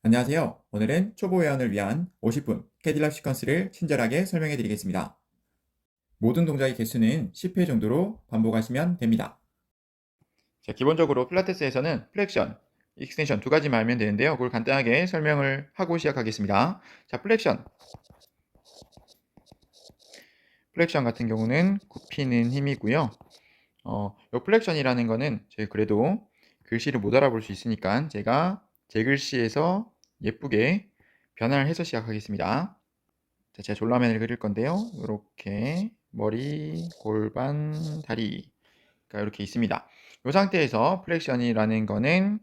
안녕하세요. 오늘은 초보 회원을 위한 50분 캐딜락 시퀀스를 친절하게 설명해 드리겠습니다. 모든 동작의 개수는 10회 정도로 반복하시면 됩니다. 자, 기본적으로 필라테스에서는 플렉션, 익스텐션 두 가지만 알면 되는데요. 그걸 간단하게 설명을 하고 시작하겠습니다. 자, 플렉션 같은 경우는 굽히는 힘이고요. 요 플렉션이라는 거는 저희 그래도 글씨를 못 알아볼 수 있으니까 제가 제 글씨에서 예쁘게 변화를 해서 시작하겠습니다. 자, 제가 졸라맨을 그릴 건데요. 이렇게 머리, 골반, 다리가 이렇게 있습니다. 이 상태에서 플렉션이라는 거는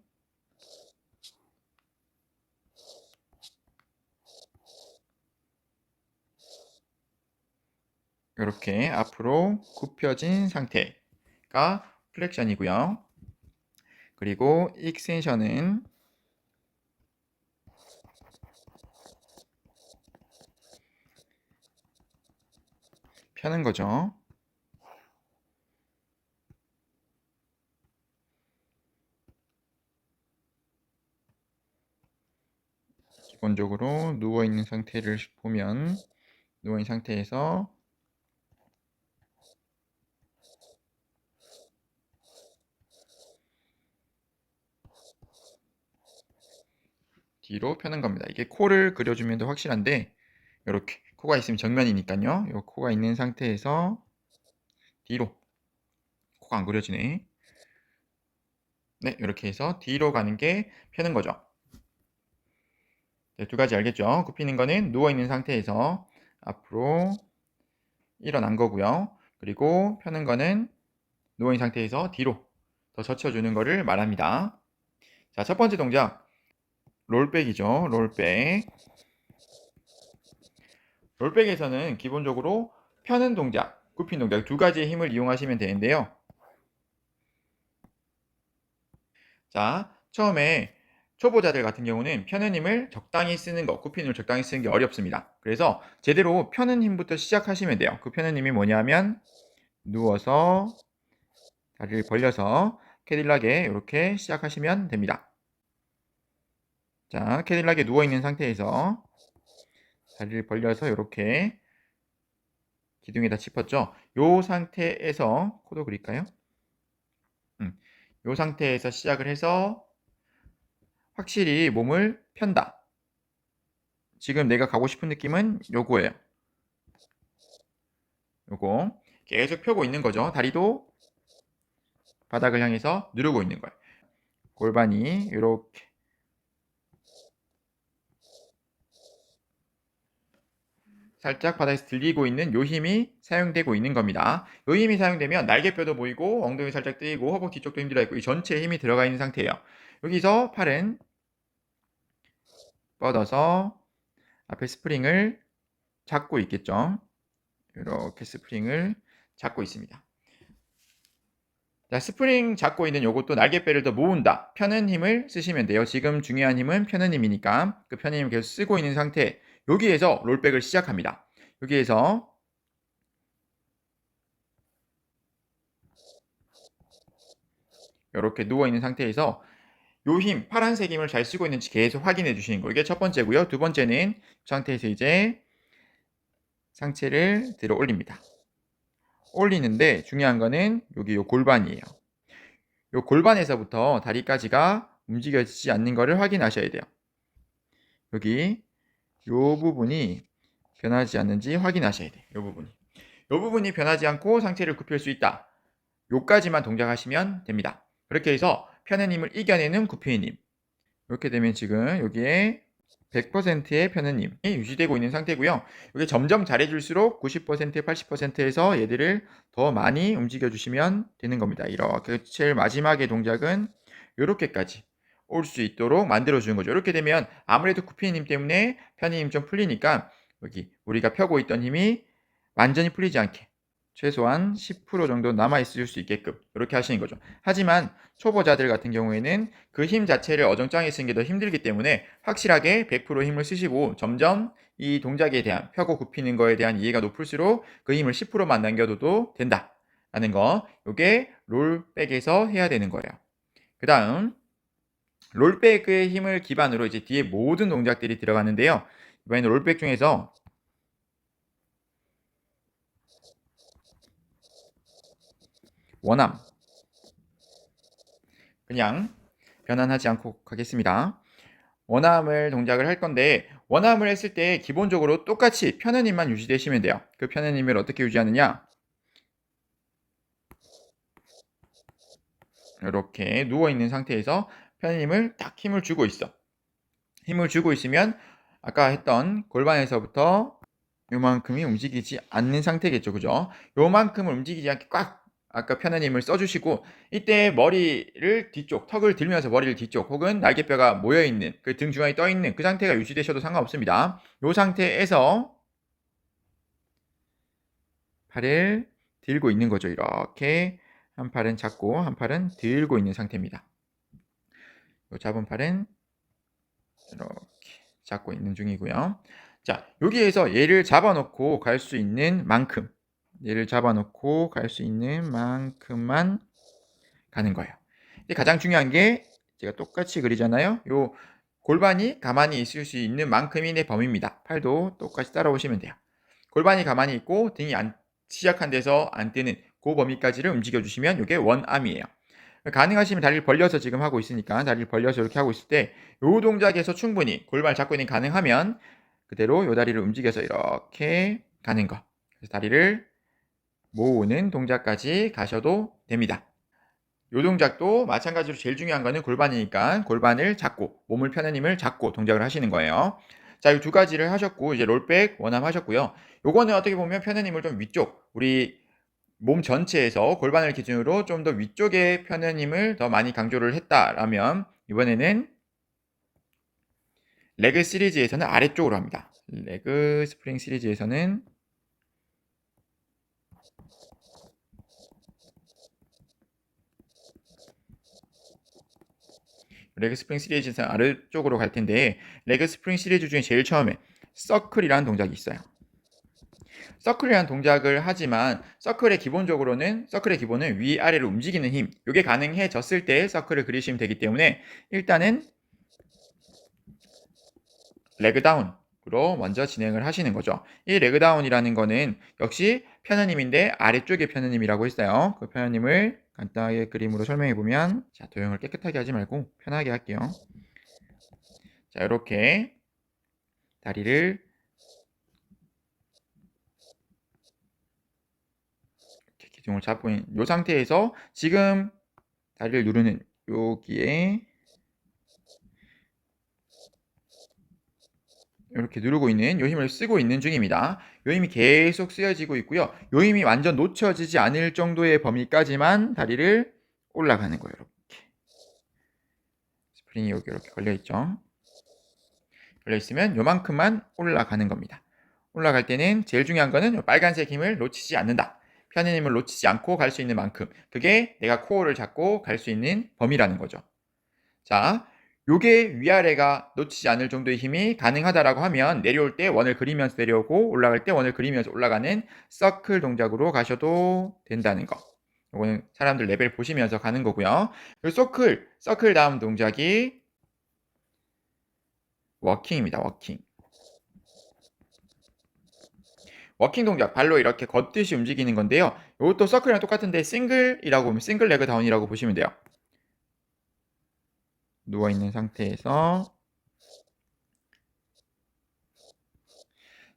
이렇게 앞으로 굽혀진 상태가 플렉션이고요. 그리고 익스텐션은 펴는 거죠. 기본적으로 누워있는 상태를 보면 누워있는 상태에서 뒤로 펴는 겁니다. 이게 코를 그려주면 더 확실한데 이렇게 코가 있으면 정면이니까요. 이 코가 있는 상태에서 뒤로, 코가 안 그려지네. 네, 이렇게 해서 뒤로 가는 게 펴는 거죠. 네, 두 가지 알겠죠? 굽히는 거는 누워있는 상태에서 앞으로 일어난 거고요. 그리고 펴는 거는 누워있는 상태에서 뒤로 더 젖혀주는 거를 말합니다. 자, 첫 번째 동작 롤백이죠. 롤백. 롤백에서는 기본적으로 펴는 동작, 굽히는 동작 두 가지의 힘을 이용하시면 되는데요. 자, 처음에 초보자들 같은 경우는 펴는 힘을 적당히 쓰는 거, 굽히는 힘을 적당히 쓰는 게 어렵습니다. 그래서 제대로 펴는 힘부터 시작하시면 돼요. 그 펴는 힘이 뭐냐면 누워서 다리를 벌려서 캐딜락에 이렇게 시작하시면 됩니다. 자, 캐딜락에 누워있는 상태에서 다리를 벌려서 이렇게 기둥에다 짚었죠. 이 상태에서 코도 그릴까요? 이 상태에서 시작을 해서 확실히 몸을 편다. 지금 내가 가고 싶은 느낌은 요거예요. 요거 계속 펴고 있는 거죠. 다리도 바닥을 향해서 누르고 있는 거예요. 골반이 이렇게 살짝 바닥에서 들리고 있는 요 힘이 사용되고 있는 겁니다. 요 힘이 사용되면 날개뼈도 보이고 엉덩이 살짝 뜨이고 허벅지 쪽도 힘들어 있고 이 전체에 힘이 들어가 있는 상태예요. 여기서 팔은 뻗어서 앞에 스프링을 잡고 있겠죠. 이렇게 스프링을 잡고 있습니다. 자, 스프링 잡고 있는 요것도 날개뼈를 더 모은다. 펴는 힘을 쓰시면 돼요. 지금 중요한 힘은 펴는 힘이니까 그 펴는 힘을 계속 쓰고 있는 상태. 여기에서 롤백을 시작합니다. 여기에서 이렇게 누워있는 상태에서 요 힘, 파란색 힘을 잘 쓰고 있는지 계속 확인해 주시는 거. 이게 첫 번째고요. 두 번째는 이 상태에서 이제 상체를 들어 올립니다. 올리는데 중요한 거는 여기 요 골반이에요. 요 골반에서부터 다리까지가 움직여지지 않는 거를 확인하셔야 돼요. 여기 요 부분이 변하지 않는지 확인하셔야 돼요. 요 부분이. 요 부분이 변하지 않고 상체를 굽힐 수 있다. 요까지만 동작하시면 됩니다. 그렇게 해서 펴는 힘을 이겨내는 굽히는 힘. 이렇게 되면 지금 여기에 100%의 펴는 힘이 유지되고 있는 상태고요. 이게 점점 잘해줄수록 90%, 80%에서 얘들을 더 많이 움직여 주시면 되는 겁니다. 이렇게 제일 마지막의 동작은 이렇게까지 올 수 있도록 만들어 주는 거죠. 이렇게 되면 아무래도 굽히는 힘 때문에 펴는 힘 좀 풀리니까 여기 우리가 펴고 있던 힘이 완전히 풀리지 않게 최소한 10% 정도 남아있을 수 있게끔 이렇게 하시는 거죠. 하지만 초보자들 같은 경우에는 그 힘 자체를 어정쩡하게 쓰는 게 더 힘들기 때문에 확실하게 100% 힘을 쓰시고 점점 이 동작에 대한 펴고 굽히는 거에 대한 이해가 높을수록 그 힘을 10%만 남겨둬도 된다 라는 거, 이게 롤백에서 해야 되는 거예요. 그 다음 롤백의 힘을 기반으로 이제 뒤에 모든 동작들이 들어가는데요. 이번에는 롤백 중에서 원암 그냥 변환하지 않고 가겠습니다. 원암을 동작을 할 건데 원암을 했을 때 기본적으로 똑같이 펴는 힘만 유지되시면 돼요. 그 펴는 힘을 어떻게 유지하느냐? 이렇게 누워있는 상태에서 펴는 힘을 딱 힘을 주고 있어. 힘을 주고 있으면 아까 했던 골반에서부터 요만큼이 움직이지 않는 상태겠죠. 그죠? 요만큼을 움직이지 않게 꽉 아까 펴는 힘을 써주시고 이때 머리를 뒤쪽, 턱을 들면서 머리를 뒤쪽 혹은 날개뼈가 모여있는 그 등 중앙에 떠있는 그 상태가 유지되셔도 상관없습니다. 요 상태에서 팔을 들고 있는 거죠. 이렇게 한 팔은 잡고 한 팔은 들고 있는 상태입니다. 요 잡은 팔은 이렇게 잡고 있는 중이고요. 자, 여기에서 얘를 잡아놓고 갈 수 있는 만큼 얘를 잡아놓고 갈 수 있는 만큼만 가는 거예요. 근데 가장 중요한 게 제가 똑같이 그리잖아요. 요 골반이 가만히 있을 수 있는 만큼이 내 범위입니다. 팔도 똑같이 따라오시면 돼요. 골반이 가만히 있고 등이 시작한 데서 안 뜨는 그 범위까지를 움직여 주시면 이게 원암이에요. 가능하시면 다리를 벌려서 지금 하고 있으니까 다리를 벌려서 이렇게 하고 있을 때 요 동작에서 충분히 골반을 잡고 있는 가능하면 그대로 요 다리를 움직여서 이렇게 가는 거. 그래서 다리를 모으는 동작까지 가셔도 됩니다. 요 동작도 마찬가지로 제일 중요한 거는 골반이니까 골반을 잡고 몸을 펴는 힘을 잡고 동작을 하시는 거예요. 자, 이 두 가지를 하셨고 이제 롤백 원암 하셨고요. 요거는 어떻게 보면 펴는 힘을 좀 위쪽 우리 몸 전체에서 골반을 기준으로 좀 더 위쪽에 펴는 힘을 더 많이 강조를 했다라면 이번에는 레그 시리즈에서는 아래쪽으로 합니다. 레그 스프링 시리즈에서는 레그 스프링 시리즈에서 아래쪽으로 갈 텐데 레그 스프링 시리즈 중에 제일 처음에 서클이라는 동작이 있어요. 서클이라는 동작을 하지만 서클의 기본은 위아래로 움직이는 힘 이게 가능해졌을 때 서클을 그리시면 되기 때문에 일단은 레그 다운으로 먼저 진행을 하시는 거죠. 이 레그 다운이라는 거는 역시 펴는 힘인데 아래쪽에 펴는 힘이라고 했어요. 그 펴는 힘을 간단하게 그림으로 설명해 보면 자, 도형을 깨끗하게 하지 말고 편하게 할게요. 자, 이렇게 다리를 이렇게 기둥을 잡고 있는 이 상태에서 지금 다리를 누르는 여기에 이렇게 누르고 있는 요 힘을 쓰고 있는 중입니다. 요 힘이 계속 쓰여지고 있고요. 요 힘이 완전 놓쳐지지 않을 정도의 범위까지만 다리를 올라가는 거예요. 이렇게 스프링이 여기 이렇게 걸려 있죠. 걸려 있으면 요만큼만 올라가는 겁니다. 올라갈 때는 제일 중요한 거는 빨간색 힘을 놓치지 않는다. 펴는 힘을 놓치지 않고 갈 수 있는 만큼 그게 내가 코어를 잡고 갈 수 있는 범위라는 거죠. 자, 요게 위아래가 놓치지 않을 정도의 힘이 가능하다라고 하면 내려올 때 원을 그리면서 내려오고 올라갈 때 원을 그리면서 올라가는 서클 동작으로 가셔도 된다는 거. 요거는 사람들 레벨 보시면서 가는 거고요. 서클 다음 동작이 워킹입니다. 워킹 동작, 발로 이렇게 걷듯이 움직이는 건데요. 이것도 서클이랑 똑같은데 싱글이라고 보면 싱글 레그 다운이라고 보시면 돼요. 누워있는 상태에서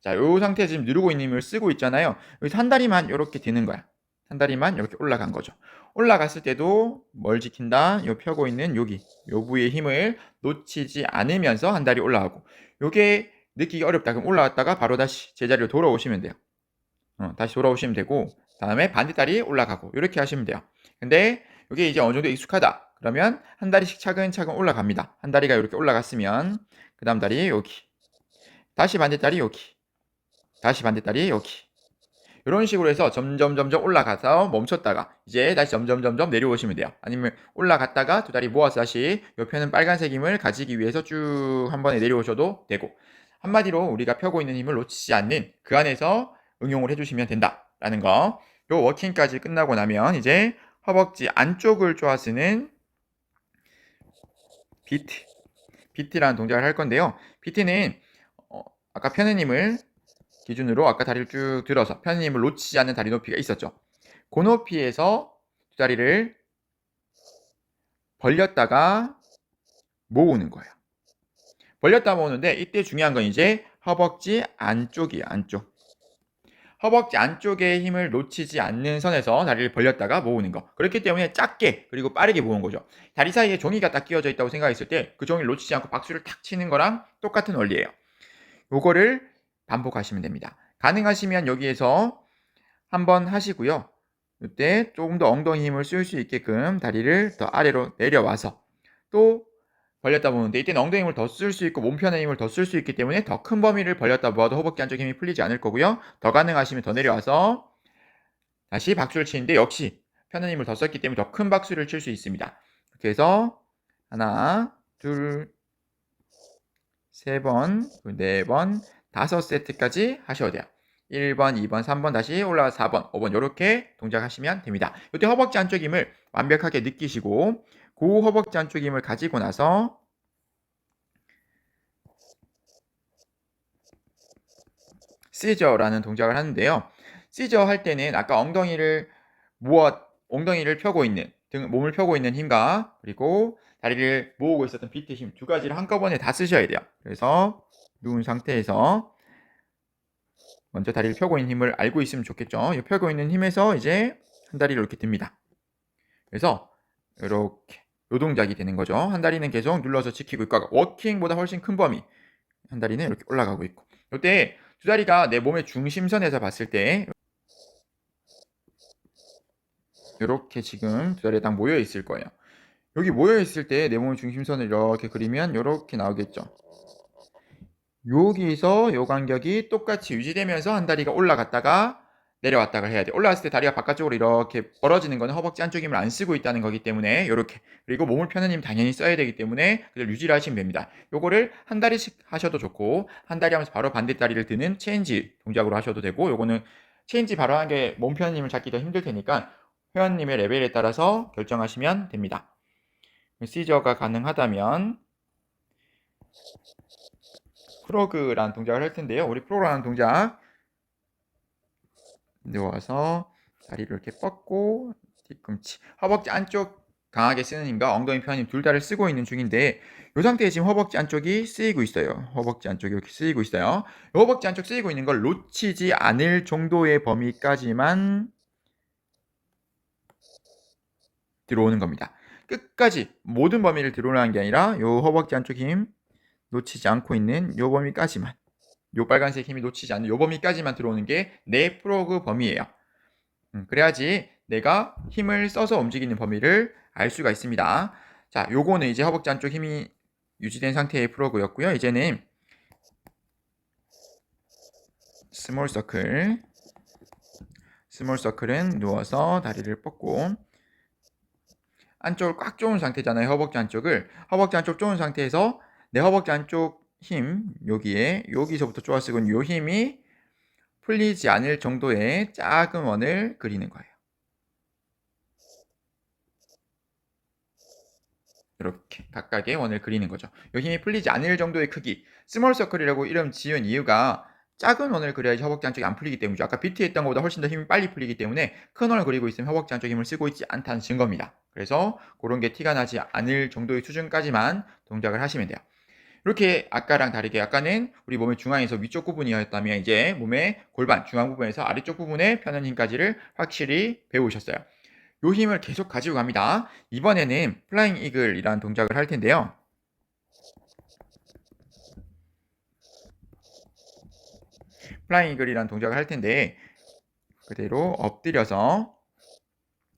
자, 이 상태에서 지금 누르고 있는 힘을 쓰고 있잖아요. 여기서 한 다리만 이렇게 드는 거야. 한 다리만 이렇게 올라간 거죠. 올라갔을 때도 뭘 지킨다? 요 펴고 있는 여기, 요 부위의 힘을 놓치지 않으면서 한 다리 올라가고. 요게 느끼기 어렵다. 그럼 올라갔다가 바로 다시 제자리로 돌아오시면 돼요. 다시 돌아오시면 되고, 다음에 반대다리 올라가고, 이렇게 하시면 돼요. 근데 이게 이제 어느 정도 익숙하다. 그러면 한 다리씩 차근차근 올라갑니다. 한 다리가 이렇게 올라갔으면, 그 다음 다리 여기. 다시 반대다리 여기. 다시 반대다리 여기. 이런 식으로 해서 점점 올라가서 멈췄다가 이제 다시 점점 내려오시면 돼요. 아니면 올라갔다가 두 다리 모아서 다시 옆에는 빨간색 힘을 가지기 위해서 쭉 한 번에 내려오셔도 되고 한마디로 우리가 펴고 있는 힘을 놓치지 않는 그 안에서 응용을 해주시면 된다라는 거. 요 워킹까지 끝나고 나면 이제 허벅지 안쪽을 쪼아쓰는 비트라는 동작을 할 건데요. 비트는 아까 편의님을 기준으로 아까 다리를 쭉 들어서 편의님을 놓치지 않는 다리 높이가 있었죠. 그 높이에서 두 다리를 벌렸다가 모으는 거예요. 벌렸다 모으는데 이때 중요한 건 이제 허벅지 안쪽이에요. 안쪽. 허벅지 안쪽에 힘을 놓치지 않는 선에서 다리를 벌렸다가 모으는 거. 그렇기 때문에 작게 그리고 빠르게 모으는 거죠. 다리 사이에 종이가 딱 끼워져 있다고 생각했을 때 그 종이를 놓치지 않고 박수를 탁 치는 거랑 똑같은 원리예요. 요거를 반복하시면 됩니다. 가능하시면 여기에서 한번 하시고요. 이때 조금 더 엉덩이 힘을 쓸 수 있게끔 다리를 더 아래로 내려와서 또 벌렸다 보는데 이때는 엉덩이 힘을 더 쓸 수 있고 몸편의 힘을 더 쓸 수 있기 때문에 더 큰 범위를 벌렸다 모아도 허벅지 안쪽 힘이 풀리지 않을 거고요. 더 가능하시면 더 내려와서 다시 박수를 치는데 역시 편한 힘을 더 썼기 때문에 더 큰 박수를 칠 수 있습니다. 이렇게 해서 하나, 둘, 세 번, 네 번, 5세트까지 하셔야 돼요. 1번, 2번, 3번, 다시 올라가서 4번, 5번 이렇게 동작하시면 됩니다. 이때 허벅지 안쪽 힘을 완벽하게 느끼시고 그 허벅지 안쪽 힘을 가지고 나서 시저라는 동작을 하는데요. 시저 할 때는 아까 엉덩이를 펴고 있는 몸을 펴고 있는 힘과 그리고 다리를 모으고 있었던 비트 힘 두 가지를 한꺼번에 다 쓰셔야 돼요. 그래서 누운 상태에서 먼저 다리를 펴고 있는 힘을 알고 있으면 좋겠죠. 이 펴고 있는 힘에서 이제 한 다리를 이렇게 듭니다. 그래서 이렇게 요 동작이 되는 거죠. 한 다리는 계속 눌러서 지키고 있고 워킹보다 훨씬 큰 범위 한 다리는 이렇게 올라가고 있고 이때 두 다리가 내 몸의 중심선에서 봤을 때 이렇게 지금 두 다리가 딱 모여 있을 거예요. 여기 모여 있을 때 내 몸의 중심선을 이렇게 그리면 이렇게 나오겠죠. 여기서 요 간격이 똑같이 유지되면서 한 다리가 올라갔다가 내려왔다가 해야 돼. 올라왔을 때 다리가 바깥쪽으로 이렇게 벌어지는 거는 허벅지 안쪽 힘을 안 쓰고 있다는 거기 때문에 이렇게 그리고 몸을 펴는 힘 당연히 써야 되기 때문에 그걸 유지를 하시면 됩니다. 요거를 한 다리씩 하셔도 좋고 한 다리 하면서 바로 반대 다리를 드는 체인지 동작으로 하셔도 되고 요거는 체인지 바로 하는 게 몸 펴는 힘을 잡기 더 힘들 테니까 회원님의 레벨에 따라서 결정하시면 됩니다. 시저가 가능하다면 프로그라는 동작을 할 텐데요. 우리 프로그라는 동작 누워서 다리를 이렇게 뻗고 뒤꿈치 허벅지 안쪽 강하게 쓰는 힘과 엉덩이 펴는 힘 둘 다를 쓰고 있는 중인데 이 상태에 지금 허벅지 안쪽이 쓰이고 있어요. 허벅지 안쪽이 이렇게 쓰이고 있어요. 이 허벅지 안쪽 쓰이고 있는 걸 놓치지 않을 정도의 범위까지만 들어오는 겁니다. 끝까지 모든 범위를 들어오는 게 아니라 이 허벅지 안쪽 힘 놓치지 않고 있는 이 범위까지만 요 빨간색 힘이 놓치지 않는 요 범위까지만 들어오는 게 내 프로그 범위예요. 그래야지 내가 힘을 써서 움직이는 범위를 알 수가 있습니다. 자, 요거는 이제 허벅지 안쪽 힘이 유지된 상태의 프로그였고요. 이제는 스몰 서클. 스몰 서클은 누워서 다리를 뻗고 안쪽을 꽉 조은 상태잖아요. 허벅지 안쪽을. 허벅지 안쪽 조은 상태에서 내 허벅지 안쪽 힘 여기서부터 쪼아 쓰고 있는 요 힘이 풀리지 않을 정도의 작은 원을 그리는 거예요. 이렇게 각각의 원을 그리는 거죠. 이 힘이 풀리지 않을 정도의 크기 스몰 서클이라고 이름 지은 이유가 작은 원을 그려야지 허벅지 안쪽이 안 풀리기 때문이죠. 아까 비트 했던 것보다 훨씬 더 힘이 빨리 풀리기 때문에 큰 원을 그리고 있으면 허벅지 안쪽 힘을 쓰고 있지 않다는 증거입니다. 그래서 그런 게 티가 나지 않을 정도의 수준까지만 동작을 하시면 돼요. 이렇게 아까랑 다르게 아까는 우리 몸의 중앙에서 위쪽 부분이었다면 이제 몸의 골반 중앙 부분에서 아래쪽 부분에 펴는 힘까지를 확실히 배우셨어요. 요 힘을 계속 가지고 갑니다. 이번에는 플라잉 이글이라는 동작을 할 텐데요. 플라잉 이글이라는 동작을 할 텐데 그대로 엎드려서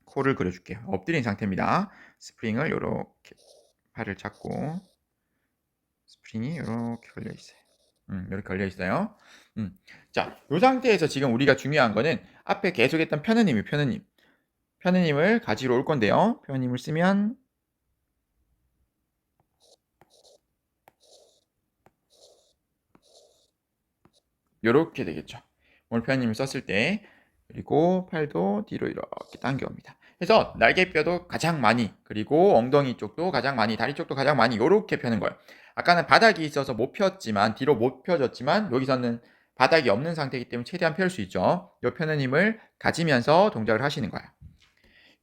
코를 그려줄게요. 엎드린 상태입니다. 스프링을 이렇게 팔을 잡고 스프링이 이렇게 걸려 있어요. 이렇게 걸려 있어요. 자, 이 상태에서 지금 우리가 중요한 거는 앞에 계속했던 펴는 힘이 펴는 힘. 펴는 힘을 가지러 올 건데요. 펴는 힘을 쓰면 이렇게 되겠죠. 오늘 펴는 힘을 썼을 때 그리고 팔도 뒤로 이렇게 당겨옵니다. 해서 날개뼈도 가장 많이, 그리고 엉덩이 쪽도 가장 많이, 다리 쪽도 가장 많이 요렇게 펴는 거예요. 아까는 바닥이 있어서 못 폈지만, 뒤로 못 펴졌지만 여기서는 바닥이 없는 상태이기 때문에 최대한 펼 수 있죠. 요 펴는 힘을 가지면서 동작을 하시는 거예요.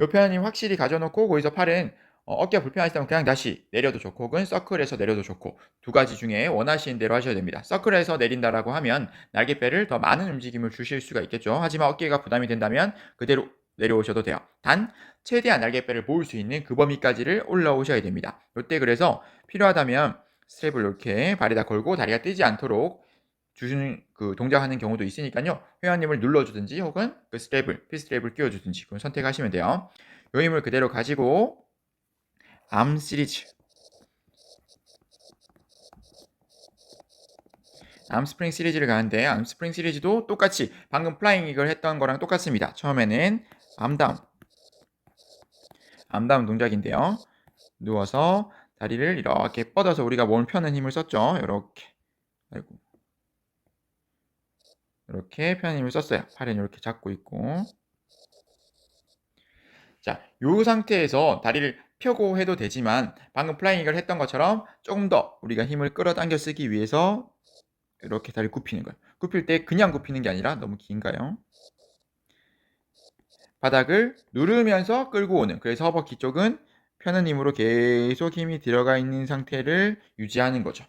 요 펴는 힘 확실히 가져놓고 거기서 팔은 어깨가 불편하시다면 그냥 다시 내려도 좋고, 혹은 서클해서 내려도 좋고, 두 가지 중에 원하시는 대로 하셔야 됩니다. 서클해서 내린다라고 하면 날개뼈를 더 많은 움직임을 주실 수가 있겠죠. 하지만 어깨가 부담이 된다면 그대로 내려오셔도 돼요. 단 최대한 날개뼈를 모을 수 있는 그 범위까지를 올라오셔야 됩니다. 이때 그래서 필요하다면 스트랩을 이렇게 발에다 걸고 다리가 뜨지 않도록 주시는 그 동작하는 경우도 있으니까요. 회원님을 눌러주든지, 혹은 그 스트랩을, 필스트랩을 끼워주든지 그건 선택하시면 돼요. 요 힘을 그대로 가지고 암 시리즈, 암스프링 시리즈를 가는데, 암스프링 시리즈도 똑같이 방금 플라잉 이걸 했던 거랑 똑같습니다. 처음에는 암다운 동작인데요. 누워서 다리를 이렇게 뻗어서 우리가 몸을 펴는 힘을 썼죠. 이렇게, 아이고, 이렇게 펴는 힘을 썼어요. 팔은 이렇게 잡고 있고, 자, 요 상태에서 다리를 펴고 해도 되지만, 방금 플라잉을 했던 것처럼 조금 더 우리가 힘을 끌어당겨 쓰기 위해서 이렇게 다리 굽히는 거예요. 굽힐 때 그냥 굽히는 게 아니라, 너무 긴가요? 바닥을 누르면서 끌고 오는, 그래서 허벅지 쪽은 펴는 힘으로 계속 힘이 들어가 있는 상태를 유지하는 거죠.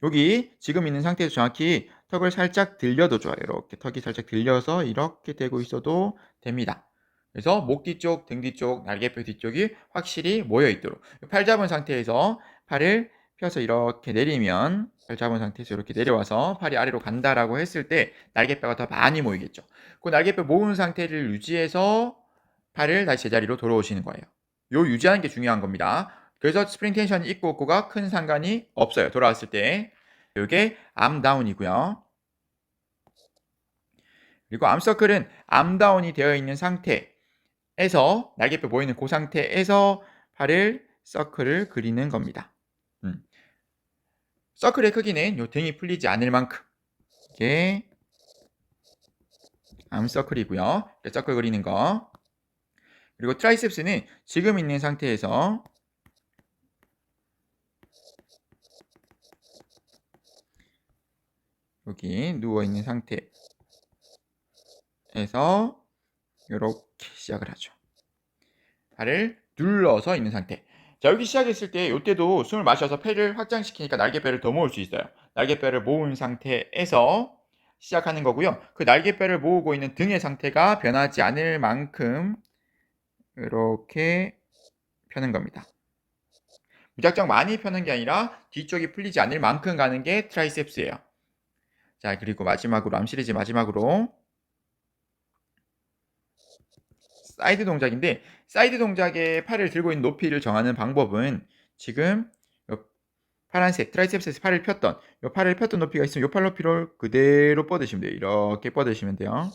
여기 지금 있는 상태에서 정확히 턱을 살짝 들려도 좋아요. 이렇게 턱이 살짝 들려서 이렇게 되고 있어도 됩니다. 그래서 목 뒤쪽, 등 뒤쪽, 날개뼈 뒤쪽이 확실히 모여 있도록, 팔 잡은 상태에서 팔을 펴서 이렇게 내리면, 팔 잡은 상태에서 이렇게 내려와서 팔이 아래로 간다라고 했을 때 날개뼈가 더 많이 모이겠죠. 그 날개뼈 모은 상태를 유지해서 팔을 다시 제자리로 돌아오시는 거예요. 요 유지하는 게 중요한 겁니다. 그래서 스프링 텐션이 있고 없고가 큰 상관이 없어요. 돌아왔을 때. 이게 암 다운이고요. 그리고 암 서클은 암 다운이 되어 있는 상태에서, 날개뼈 모이는 그 상태에서 팔을 서클을 그리는 겁니다. 서클의 크기는 요 등이 풀리지 않을 만큼, 이게 암 서클이고요. 서클 그리는 거. 그리고 트라이셉스는 지금 있는 상태에서 여기 누워있는 상태에서 이렇게 시작을 하죠. 발을 눌러서 있는 상태. 자, 여기 시작했을 때 이때도 숨을 마셔서 폐를 확장시키니까 날개뼈를 더 모을 수 있어요. 날개뼈를 모은 상태에서 시작하는 거고요. 그 날개뼈를 모으고 있는 등의 상태가 변하지 않을 만큼 이렇게 펴는 겁니다. 무작정 많이 펴는 게 아니라 뒤쪽이 풀리지 않을 만큼 가는 게 트라이셉스예요. 자, 그리고 마지막으로, 암 시리즈 마지막으로 사이드 동작인데, 사이드 동작의 팔을 들고 있는 높이를 정하는 방법은, 지금 파란색 트라이셉스에서 팔을 폈던, 요 팔을 폈던 높이가 있으면 요 팔 높이를 그대로 뻗으시면 돼요. 이렇게 뻗으시면 돼요.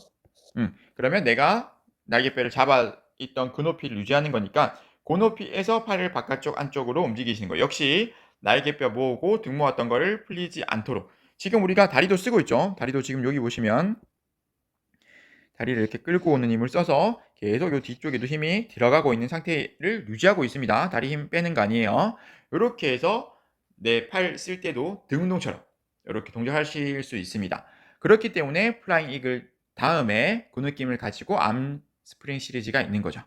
그러면 내가 날개뼈를 잡아 있던 그 높이를 유지하는 거니까 그 높이에서 팔을 바깥쪽 안쪽으로 움직이시는 거예요. 역시 날개뼈 모으고 등 모았던 거를 풀리지 않도록. 지금 우리가 다리도 쓰고 있죠. 다리도 지금 여기 보시면 다리를 이렇게 끌고 오는 힘을 써서 계속 요 뒤쪽에도 힘이 들어가고 있는 상태를 유지하고 있습니다. 다리 힘 빼는 거 아니에요. 이렇게 해서 내 팔 쓸 때도 등 운동처럼 이렇게 동작하실 수 있습니다. 그렇기 때문에 플라잉 이글 다음에 그 느낌을 가지고 암 스프링 시리즈가 있는 거죠.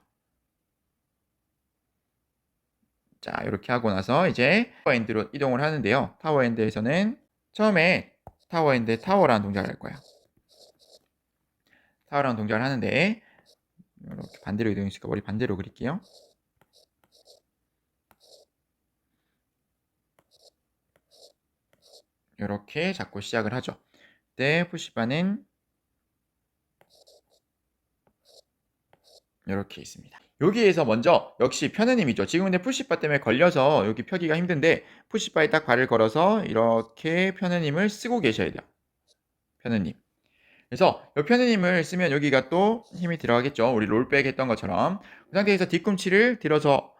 자, 이렇게 하고 나서 이제 타워 엔드로 이동을 하는데요. 타워 엔드에서는 처음에 타워 엔드 타워라는 동작을 할 거예요. 타워라는 동작을 하는데, 이렇게 반대로 이동했으니까 머리 반대로 그릴게요. 이렇게 잡고 시작을 하죠. 그때 푸시바는 이렇게 있습니다. 여기에서 먼저 역시 펴는 힘이죠. 지금 근데 푸시바 때문에 걸려서 여기 펴기가 힘든데, 푸시바에 딱 발을 걸어서 이렇게 펴는 힘을 쓰고 계셔야 돼요. 펴는 힘. 그래서 이 펴는 힘을 쓰면 여기가 또 힘이 들어가겠죠. 우리 롤백 했던 것처럼. 그 상태에서 뒤꿈치를 들어서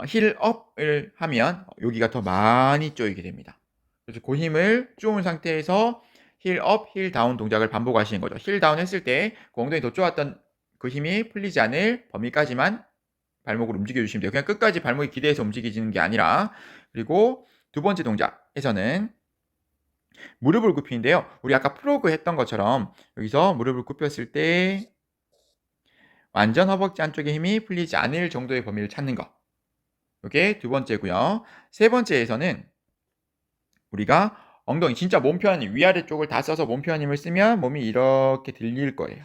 힐업을 하면 여기가 더 많이 조이게 됩니다. 그래서 그 힘을 쪼은 상태에서 힐업, 힐다운 동작을 반복하시는 거죠. 힐다운 했을 때 그 엉덩이 더 쪼았던 그 힘이 풀리지 않을 범위까지만 발목을 움직여 주시면 돼요. 그냥 끝까지 발목이 기대해서 움직이지는 게 아니라. 그리고 두 번째 동작에서는 무릎을 굽히는데요. 우리 아까 프로그 했던 것처럼 여기서 무릎을 굽혔을 때 완전 허벅지 안쪽에 힘이 풀리지 않을 정도의 범위를 찾는 거. 이게 두 번째고요. 세 번째에서는 우리가 엉덩이 진짜 몸 표현 위아래 쪽을 다 써서 몸 표현 힘을 쓰면 몸이 이렇게 들릴 거예요.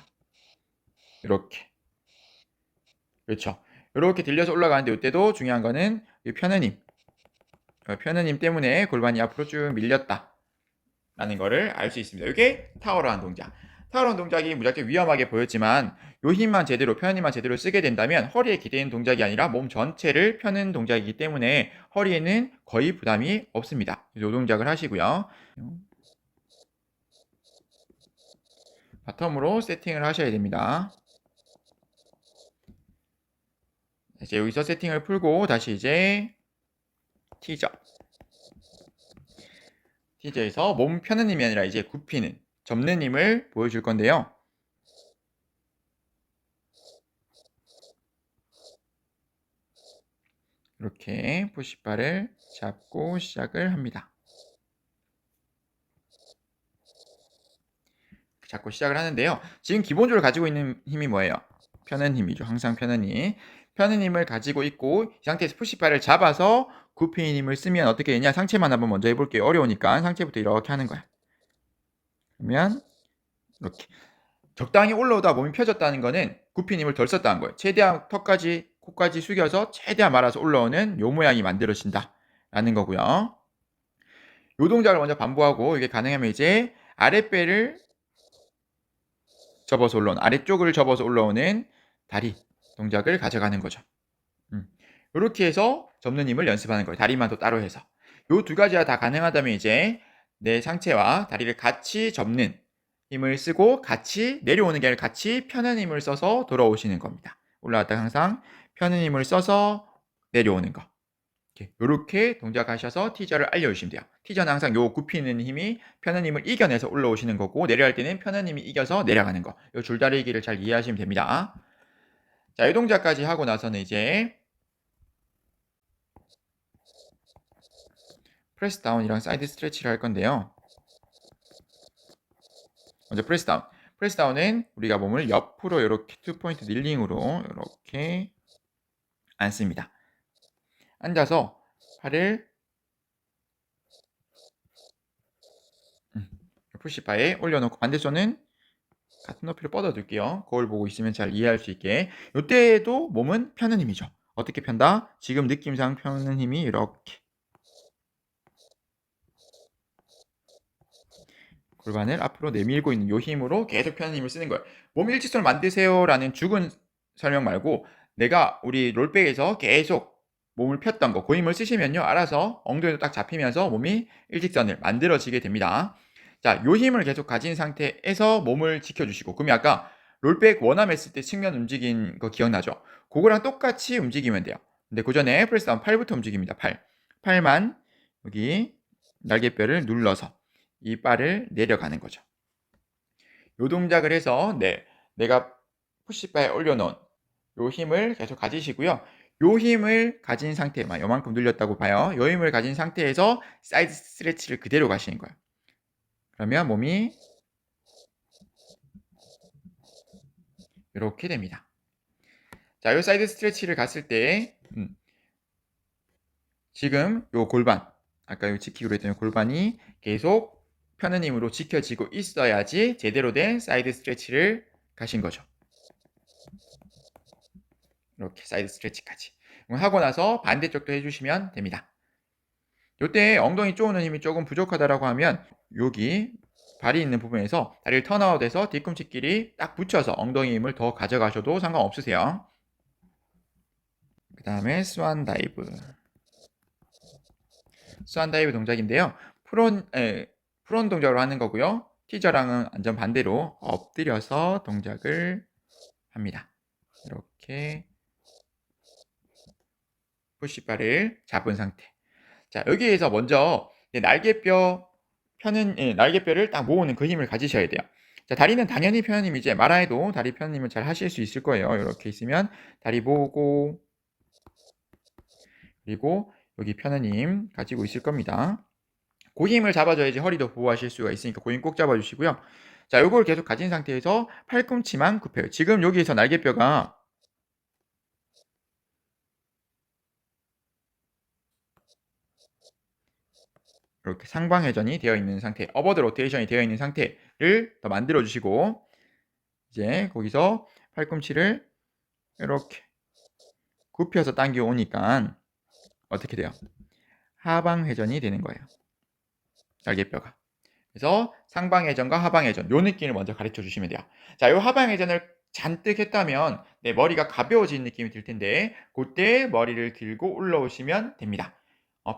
이렇게. 그렇죠. 이렇게 들려서 올라가는데 이때도 중요한 거는 이 펴는 힘. 펴는 힘 때문에 골반이 앞으로 쭉 밀렸다 라는 거를 알 수 있습니다. 이게 타워러한 동작. 타워러한 동작이 무작정 위험하게 보였지만 요 힘만 제대로, 펴는 힘만 제대로 쓰게 된다면 허리에 기대는 동작이 아니라 몸 전체를 펴는 동작이기 때문에 허리에는 거의 부담이 없습니다. 이 동작을 하시고요. 바텀으로 세팅을 하셔야 됩니다. 이제 여기서 세팅을 풀고 다시 이제 티저. 티저에서 몸 펴는 힘이 아니라 이제 굽히는, 접는 힘을 보여줄 건데요. 이렇게 푸시바를 잡고 시작을 합니다. 잡고 시작을 하는데요. 지금 기본적으로 가지고 있는 힘이 뭐예요? 펴는 힘이죠. 항상 펴는 힘. 펴는 힘을 가지고 있고 이 상태에서 푸시바를 잡아서 굽히는 힘을 쓰면 어떻게 되냐? 상체만 한번 먼저 해볼게요. 어려우니까 상체부터 이렇게 하는 거야. 그러면 이렇게 적당히 올라오다 몸이 펴졌다는 거는 굽히는 힘을 덜 썼다는 거예요. 최대한 턱까지 코까지 숙여서 최대한 말아서 올라오는 요 모양이 만들어진다 라는 거고요. 요 동작을 먼저 반복하고 이게 가능하면 이제 아랫배를 접어서 올라오는, 아래쪽을 접어서 올라오는 다리 동작을 가져가는 거죠. 이렇게 해서 접는 힘을 연습하는 거예요. 다리만 또 따로 해서. 요 두 가지가 다 가능하다면 이제 내 상체와 다리를 같이 접는 힘을 쓰고 같이 내려오는 게 아니라 같이 펴는 힘을 써서 돌아오시는 겁니다. 올라갔다가 항상 펴는 힘을 써서 내려오는 거. 이렇게 동작하셔서 티저를 알려주시면 돼요. 티저는 항상 요 굽히는 힘이 펴는 힘을 이겨내서 올라오시는 거고 내려갈 때는 펴는 힘이 이겨서 내려가는 거. 요 줄다리기를 잘 이해하시면 됩니다. 자, 이 동작까지 하고 나서는 이제 프레스 다운이랑 사이드 스트레치를 할 건데요. 먼저 프레스 다운. 프레스 다운은 우리가 몸을 옆으로 이렇게 2포인트 닐링으로 이렇게 앉습니다. 앉아서 팔을 푸시바에 올려놓고 반대손은 같은 높이로 뻗어둘게요. 거울 보고 있으면 잘 이해할 수 있게. 이때에도 몸은 펴는 힘이죠. 어떻게 편다? 지금 느낌상 펴는 힘이 이렇게. 골반을 앞으로 내밀고 있는 이 힘으로 계속 펴는 힘을 쓰는 거예요. 몸 일직선을 만드세요라는 죽은 설명 말고 내가 우리 롤백에서 계속 몸을 폈던 거, 그 힘을 쓰시면요. 알아서 엉덩이도 딱 잡히면서 몸이 일직선을 만들어지게 됩니다. 자, 요 힘을 계속 가진 상태에서 몸을 지켜주시고, 그럼 아까 롤백 원암 했을 때 측면 움직인 거 기억나죠? 그거랑 똑같이 움직이면 돼요. 근데 그 전에 프레스다운 팔부터 움직입니다. 팔만 여기 날개뼈를 눌러서 이 바를 내려가는 거죠. 요 동작을 해서 내가 푸시바에 올려놓은 요 힘을 계속 가지시고요. 요 힘을 가진 상태만 요만큼 눌렸다고 봐요. 요 힘을 가진 상태에서 사이드 스트레치를 그대로 가시는 거예요. 그러면 몸이 이렇게 됩니다. 자, 요 사이드 스트레치를 갔을 때 지금 요 골반, 아까 요 지키기로 했던 요 골반이 계속 펴는 힘으로 지켜지고 있어야지 제대로 된 사이드 스트레치를 가신 거죠. 이렇게 사이드 스트레치까지 하고 나서 반대쪽도 해주시면 됩니다. 이때 엉덩이 쪼는 힘이 조금 부족하다라고 하면 여기 발이 있는 부분에서 다리를 턴아웃해서 뒤꿈치끼리 딱 붙여서 엉덩이 힘을 더 가져가셔도 상관없으세요. 그 다음에 스완 다이브. 스완 다이브 동작인데요. 프론 동작으로 하는 거고요. 티저랑은 완전 반대로 엎드려서 동작을 합니다. 이렇게 푸시바를 잡은 상태. 자, 여기에서 먼저 날개뼈 펴는 날개뼈를 딱 모으는 그 힘을 가지셔야 돼요. 자, 다리는 당연히 편현님 이제 말아해도 다리 편현님을 잘 하실 수 있을 거예요. 이렇게 있으면 다리 모으고 그리고 여기 편현님 가지고 있을 겁니다. 그 힘을 잡아줘야지 허리도 보호하실 수가 있으니까 그 힘 꼭 잡아주시고요. 자, 요걸 계속 가진 상태에서 팔꿈치만 굽혀요. 지금 여기에서 날개뼈가 이렇게 상방회전이 되어 있는 상태, 어버드 로테이션이 되어 있는 상태를 더 만들어 주시고 이제 거기서 팔꿈치를 이렇게 굽혀서 당겨 오니까 어떻게 돼요? 하방회전이 되는 거예요. 날개뼈가. 그래서 상방회전과 하방회전 요 느낌을 먼저 가르쳐 주시면 돼요. 자, 요 하방회전을 잔뜩 했다면 내 머리가 가벼워지는 느낌이 들 텐데 그때 머리를 들고 올라오시면 됩니다.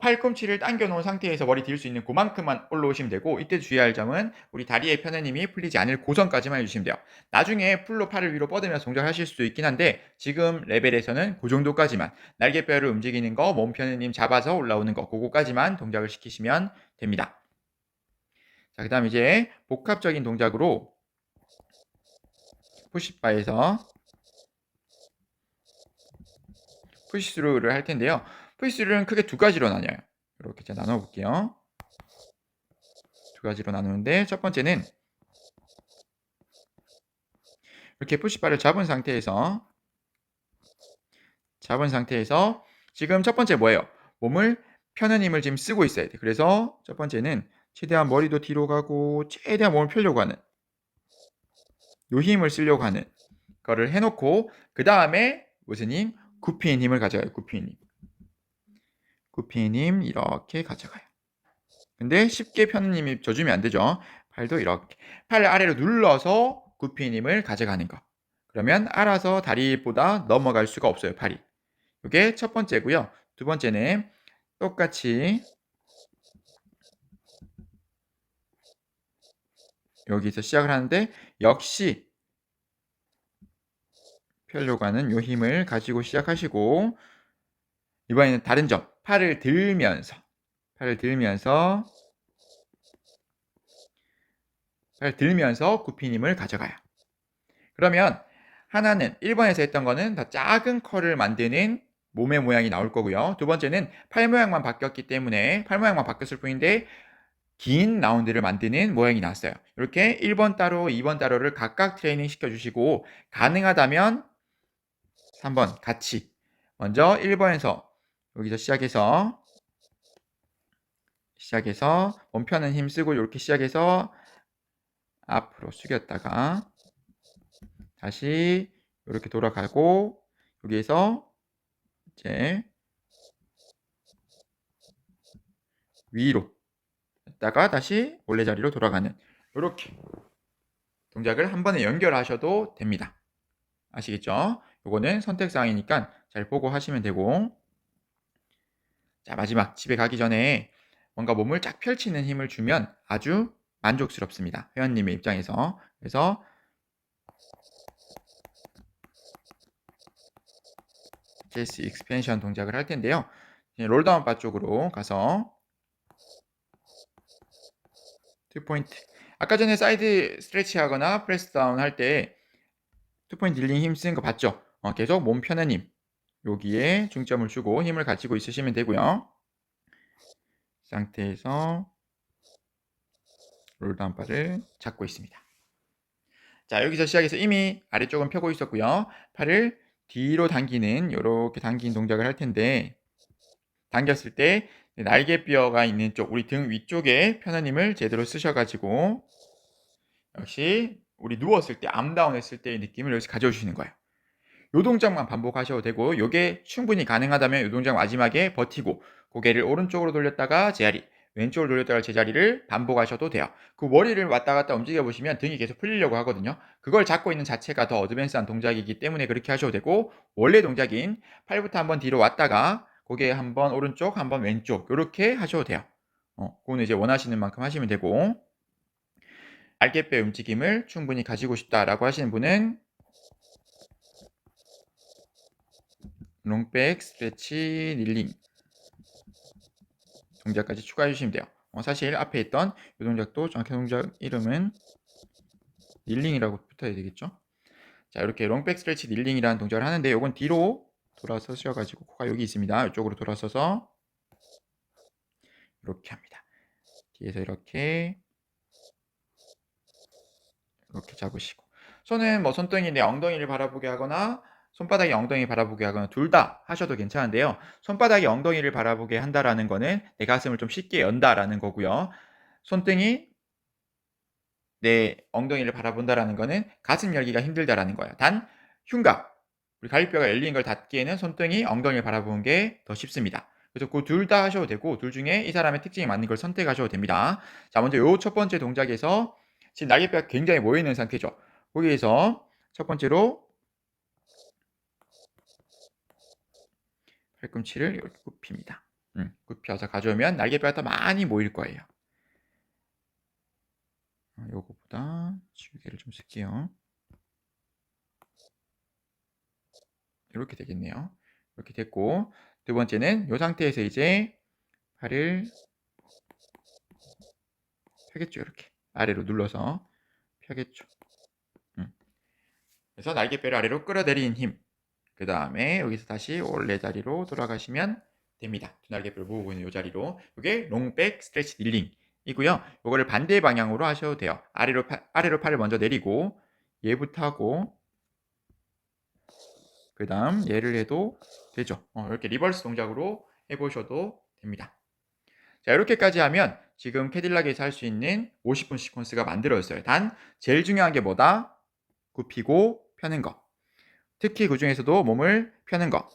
팔꿈치를 당겨 놓은 상태에서 머리 들 수 있는 그만큼만 올라오시면 되고 이때 주의할 점은 우리 다리의 편해힘이 풀리지 않을 고선까지만 해주시면 돼요. 나중에 풀로 팔을 위로 뻗으면서 동작하실 수도 있긴 한데 지금 레벨에서는 그 정도까지만 날개뼈를 움직이는 거, 몸 편해힘 잡아서 올라오는 거 그거까지만 동작을 시키시면 됩니다. 자, 그 다음 이제 복합적인 동작으로 푸시바에서 푸시스루를 할 텐데요. 푸시스루는 크게 두 가지로 나뉘어요. 이렇게 제가 나눠 볼게요. 두 가지로 나누는데 첫 번째는 이렇게 푸시바를 잡은 상태에서 지금 첫 번째 뭐예요? 몸을 펴는 힘을 지금 쓰고 있어야 돼. 그래서 첫 번째는 최대한 머리도 뒤로 가고 최대한 몸을 펴려고 하는 요 힘을 쓰려고 하는 거를 해놓고 그 다음에 무슨 힘? 굽히는 힘을 가져가요. 굽히는 힘 이렇게 가져가요. 근데 쉽게 펴는 힘이 져주면 안 되죠. 팔도 이렇게 팔을 아래로 눌러서 굽히는 힘을 가져가는 거. 그러면 알아서 다리보다 넘어갈 수가 없어요. 팔이. 이게 첫 번째고요. 두 번째는 똑같이 여기서 시작을 하는데 역시 펴려고 하는 요 힘을 가지고 시작하시고 이번에는 다른 점 팔을 들면서 굽힌 힘을 가져가요. 그러면 하나는 1번에서 했던 거는 더 작은 컬을 만드는 몸의 모양이 나올 거고요. 두 번째는 팔 모양만 바뀌었기 때문에 팔 모양만 바뀌었을 뿐인데 긴 라운드를 만드는 모양이 나왔어요. 이렇게 1번 따로, 2번 따로를 각각 트레이닝 시켜주시고 가능하다면 3번 같이 먼저 1번에서 여기서 시작해서 몸 펴는 힘 쓰고 이렇게 시작해서 앞으로 숙였다가 다시 이렇게 돌아가고 여기에서 이제 위로 했다가 다시 원래 자리로 돌아가는 이렇게 동작을 한 번에 연결하셔도 됩니다. 아시겠죠? 요거는 선택사항이니까 잘 보고 하시면 되고 자, 마지막 집에 가기 전에 뭔가 몸을 쫙 펼치는 힘을 주면 아주 만족스럽습니다. 회원님의 입장에서. 그래서 체스 익스펜션 동작을 할 텐데요. 롤다운 바 쪽으로 가서 2포인트 아까 전에 사이드 스트레치 하거나 프레스 다운 할 때 2포인트 딜링 힘 쓰는 거 봤죠? 계속 몸 펴는 힘 여기에 중점을 주고 힘을 가지고 있으시면 되고요. 상태에서 롤다운 바를 잡고 있습니다. 자, 여기서 시작해서 이미 아래쪽은 펴고 있었고요. 팔을 뒤로 당기는 이렇게 당긴 동작을 할 텐데 당겼을 때 날개뼈가 있는 쪽, 우리 등 위쪽에 펴는 힘을 제대로 쓰셔가지고 역시 우리 누웠을 때, 암다운 했을 때의 느낌을 여기서 가져주시는 거예요. 요 동작만 반복하셔도 되고 요게 충분히 가능하다면 요 동작 마지막에 버티고 고개를 오른쪽으로 돌렸다가 제자리 왼쪽으로 돌렸다가 제자리를 반복하셔도 돼요. 그 머리를 왔다 갔다 움직여 보시면 등이 계속 풀리려고 하거든요. 그걸 잡고 있는 자체가 더 어드밴스한 동작이기 때문에 그렇게 하셔도 되고 원래 동작인 팔부터 한번 뒤로 왔다가 고개 한번 오른쪽 한번 왼쪽 이렇게 하셔도 돼요. 그거는 이제 원하시는 만큼 하시면 되고 날개뼈 움직임을 충분히 가지고 싶다라고 하시는 분은 롱백, 스트레치, 닐링 동작까지 추가해 주시면 돼요. 사실 앞에 있던 이 동작도 정확히 동작 이름은 닐링이라고 붙어야 되겠죠? 자, 이렇게 롱백 스트레치 닐링이라는 동작을 하는데 요건 뒤로 돌아서셔 가지고 코가 여기 있습니다. 이쪽으로 돌아서서 이렇게 합니다. 뒤에서 이렇게 잡으시고 손은 뭐 손등이 내 엉덩이를 바라보게 하거나 손바닥이 엉덩이 바라보게 하거나 둘 다 하셔도 괜찮은데요. 손바닥이 엉덩이를 바라보게 한다라는 거는 내 가슴을 좀 쉽게 연다라는 거고요. 손등이 내 엉덩이를 바라본다라는 거는 가슴 열기가 힘들다라는 거예요. 단 흉곽, 우리 갈비뼈가 열리는 걸 닫기에는 손등이 엉덩이를 바라보는 게 더 쉽습니다. 그래서 그 둘 다 하셔도 되고 둘 중에 이 사람의 특징에 맞는 걸 선택하셔도 됩니다. 자, 먼저 요 첫 번째 동작에서 지금 날개뼈가 굉장히 모여 있는 상태죠. 거기에서 첫 번째로 팔꿈치를 이렇게 굽힙니다. 굽혀서 가져오면 날개뼈가 더 많이 모일 거예요. 요거보다 지우개를 좀 쓸게요. 이렇게 되겠네요. 이렇게 됐고 두 번째는 이 상태에서 이제 팔을 펴겠죠. 이렇게 아래로 눌러서 펴겠죠. 그래서 날개뼈를 아래로 끌어내리는 힘. 그 다음에 여기서 다시 원래 자리로 돌아가시면 됩니다. 두 날개뼈를 모으고 있는 이 자리로. 이게 롱백 스트레치 닐링이고요. 이거를 반대 방향으로 하셔도 돼요. 아래로 팔을 먼저 내리고 얘부터 하고 그 다음 얘를 해도 되죠. 이렇게 리버스 동작으로 해보셔도 됩니다. 자, 이렇게까지 하면 지금 캐딜락에서 할 수 있는 50분 시퀀스가 만들어졌어요. 단 제일 중요한 게 뭐다? 굽히고 펴는 거. 특히 그 중에서도 몸을 펴는 거.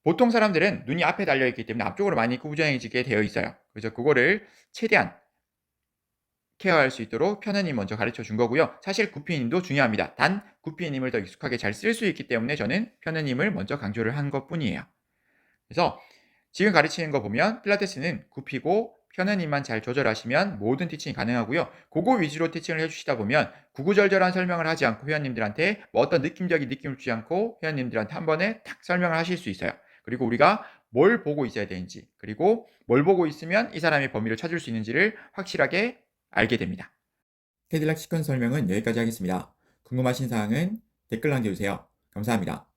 보통 사람들은 눈이 앞에 달려있기 때문에 앞쪽으로 많이 구부정해지게 되어 있어요. 그래서 그거를 최대한 케어할 수 있도록 펴는 힘 먼저 가르쳐 준 거고요. 사실 굽히는 힘도 중요합니다. 단 굽히는 힘을 더 익숙하게 잘 쓸 수 있기 때문에 저는 펴는 힘을 먼저 강조를 한 것뿐이에요. 그래서 지금 가르치는 거 보면 필라테스는 굽히고 펴는 힘만 잘 조절하시면 모든 티칭이 가능하고요. 그거 위주로 티칭을 해주시다 보면 구구절절한 설명을 하지 않고 회원님들한테 뭐 어떤 느낌적인 느낌을 주지 않고 회원님들한테 한 번에 탁 설명을 하실 수 있어요. 그리고 우리가 뭘 보고 있어야 되는지 그리고 뭘 보고 있으면 이 사람의 범위를 찾을 수 있는지를 확실하게 알게 됩니다. 캐딜락 시퀀스 설명은 여기까지 하겠습니다. 궁금하신 사항은 댓글 남겨주세요. 감사합니다.